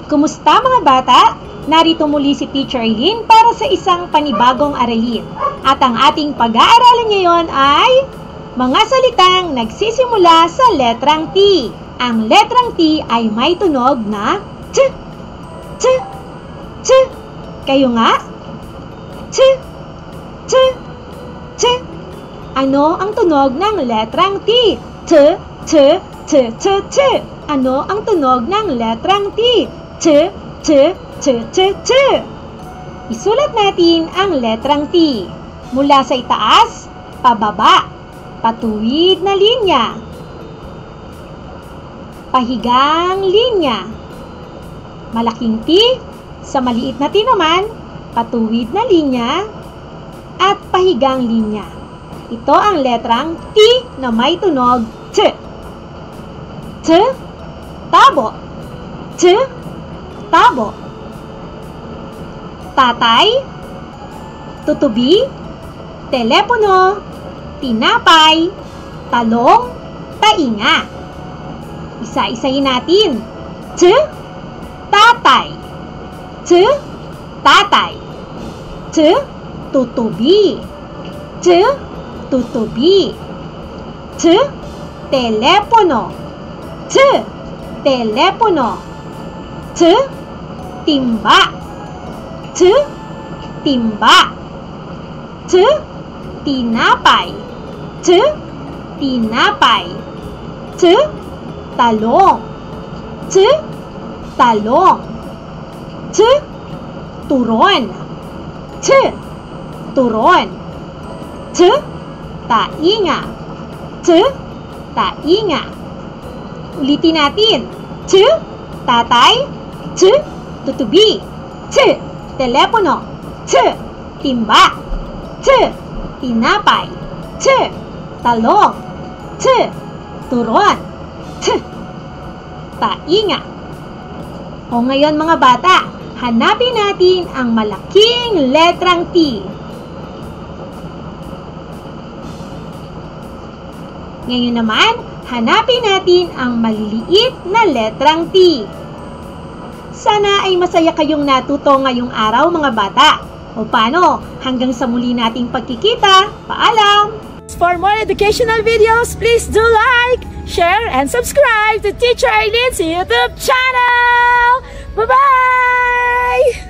Kumusta mga bata? Narito muli si Teacher Eileen para sa isang panibagong aralin. At ang ating pag-aaralan ngayon ay mga salitang nagsisimula sa letrang T. Ang letrang T ay may tunog na T, T, T. Kayo nga? T, T, T. Ano ang tunog ng letrang T? T, T, T, T, T. Ano ang tunog ng letrang T? T, T, T, T, T. Isulat natin ang letrang T. Mula sa itaas, pababa, patuwid na linya, pahigang linya. Malaking T, sa maliit na T naman, patuwid na linya, at pahigang linya. Ito ang letrang T na may tunog T. T, tabo. T, tabo. Tatay, tutubi, telepono, tinapay, talong, tainga. Isa-isahin natin. T, tatay. T, tatay. T, tutubi. T, tutubi. T, telepono. T, telepono. T, timba. T, timba. T, tinapay. T, tinapay. T, talong. T, talong. T, turon. T, turon. T, tainga. T, tainga. Ulitin natin. T, tatay. T, tutubi. T, telepono. T, timba. T, tinapay. T, talong. T, turon. T, tainga. O ngayon mga bata, hanapin natin ang malaking letrang T. Ngayon naman, hanapin natin ang maliliit na letrang T. Sana ay masaya kayong natuto ngayong araw mga bata. O paano? Hanggang sa muli nating pagkikita. Paalam! For more educational videos, please do like, share, and subscribe to Teacher Eileen's YouTube channel! Bye-bye!